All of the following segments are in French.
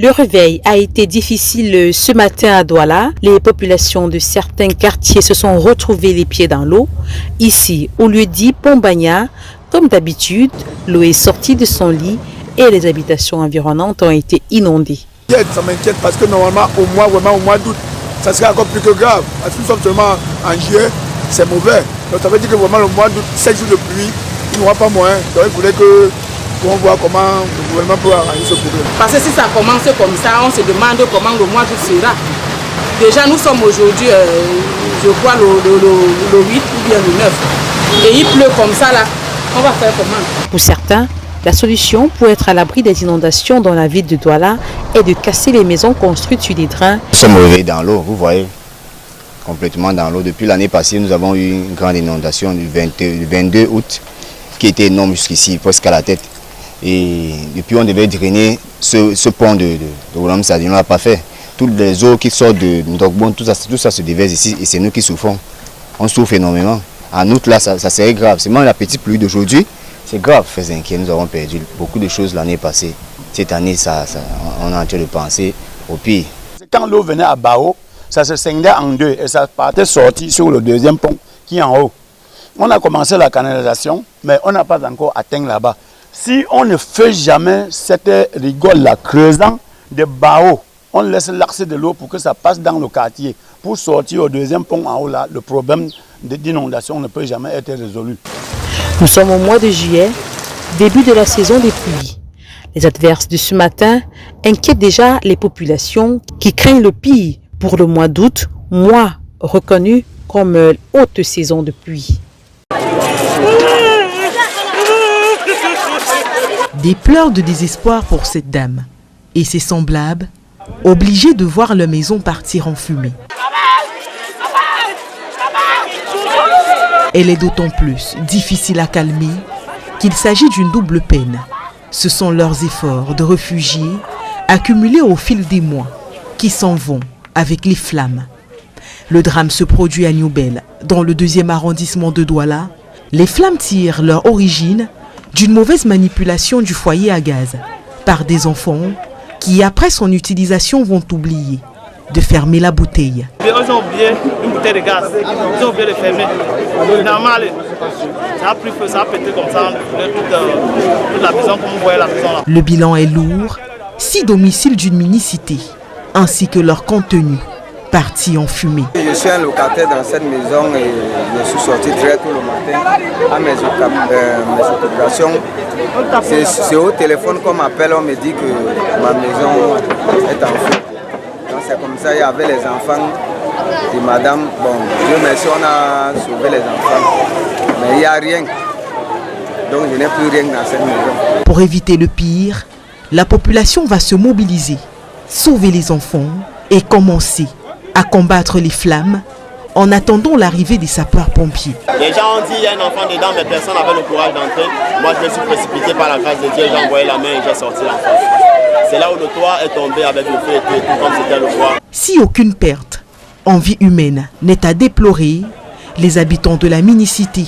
Le réveil a été difficile ce matin à Douala. Les populations de certains quartiers se sont retrouvées les pieds dans l'eau. Ici, au lieu-dit Pombagna, comme d'habitude, l'eau est sortie de son lit et les habitations environnantes ont été inondées. Ça m'inquiète parce que normalement, au mois d'août, ça serait encore plus que grave. Parce que nous sommes seulement en juillet, c'est mauvais. Donc ça veut dire que vraiment le mois d'août, 7 jours de pluie, il n'y aura pas moyen. Donc il faudrait que on voit comment le gouvernement peut arranger ce problème. Parce que si ça commence comme ça, on se demande comment le mois d'août sera. Déjà, nous sommes aujourd'hui, je crois, le 8 ou bien le 9. Et il pleut comme ça, là. On va faire comment? Pour certains, la solution pour être à l'abri des inondations dans la ville de Douala est de casser les maisons construites sur des drains. Nous sommes réveillés dans l'eau, vous voyez, complètement dans l'eau. Depuis l'année passée, nous avons eu une grande inondation du 22 août qui était énorme jusqu'ici, presque à la tête. Et depuis, on devait drainer ce pont de Roulam Sadi, on ne l'a pas fait. Toutes les eaux qui sortent de Ndogbon, tout ça se déverse ici et c'est nous qui souffrons. On souffre énormément. En août, là, ça serait grave. C'est même la petite pluie d'aujourd'hui, c'est grave. Très inquiet, nous avons perdu beaucoup de choses l'année passée. Cette année, on est en train de penser au pire. Quand l'eau venait à Bao, ça se scindait en deux et ça partait sortir sur le deuxième pont qui est en haut. On a commencé la canalisation, mais on n'a pas encore atteint là-bas. Si on ne fait jamais cette rigole-là, creusant de Bao, on laisse l'accès de l'eau pour que ça passe dans le quartier. Pour sortir au deuxième pont en haut, là, le problème d'inondation ne peut jamais être résolu. Nous sommes au mois de juillet, début de la saison des pluies. Les adverses de ce matin inquiètent déjà les populations qui craignent le pire pour le mois d'août, mois reconnu comme haute saison de pluie. Des pleurs de désespoir pour cette dame et ses semblables, obligés de voir leur maison partir en fumée. Elle est d'autant plus difficile à calmer qu'il s'agit d'une double peine. Ce sont leurs efforts de réfugiés accumulés au fil des mois qui s'en vont avec les flammes. Le drame se produit à Newbel, dans le 2e arrondissement de Douala. Les flammes tirent leur origine d'une mauvaise manipulation du foyer à gaz par des enfants qui, après son utilisation, vont oublier de fermer la bouteille. Ils ont oublié une bouteille de gaz, ils ont oublié de fermer. Normal, ça a pris feu, ça a pété comme ça, toute la maison comme vous voyez la maison là. Le bilan est lourd, 6 domiciles d'une mini-cité, ainsi que leur contenu, partis en fumée. Je suis un locataire dans cette maison et je suis sorti très tôt le matin à mes occupations. C'est au téléphone qu'on m'appelle, on me dit que ma maison est en feu. Donc c'est comme ça, il y avait les enfants et madame, bon, Dieu merci, on a sauvé les enfants, mais il n'y a rien. Donc je n'ai plus rien dans cette maison. Pour éviter le pire, la population va se mobiliser, sauver les enfants et commencer à combattre les flammes en attendant l'arrivée des sapeurs-pompiers. Les gens ont dit qu'il y a un enfant dedans, mais personne n'avait le courage d'entrer. Moi, je me suis précipité par la grâce de Dieu, j'ai envoyé la main et j'ai sorti l'enfant. C'est là où le toit est tombé avec le feu et tout comme c'était le toit. Si aucune perte en vie humaine n'est à déplorer, les habitants de la mini-cité,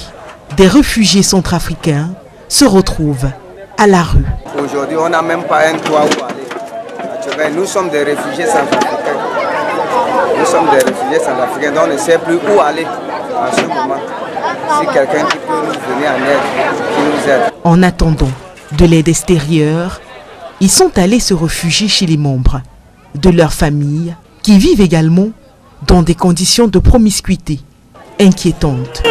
des réfugiés centrafricains, se retrouvent à la rue. Aujourd'hui, on n'a même pas un toit où aller. Nous sommes des réfugiés centrafricains. Nous sommes des réfugiés centrafricains, donc on ne sait plus où aller en ce moment. Si quelqu'un qui peut nous venir en aide, qui nous aide. En attendant de l'aide extérieure, ils sont allés se réfugier chez les membres de leur famille qui vivent également dans des conditions de promiscuité inquiétantes.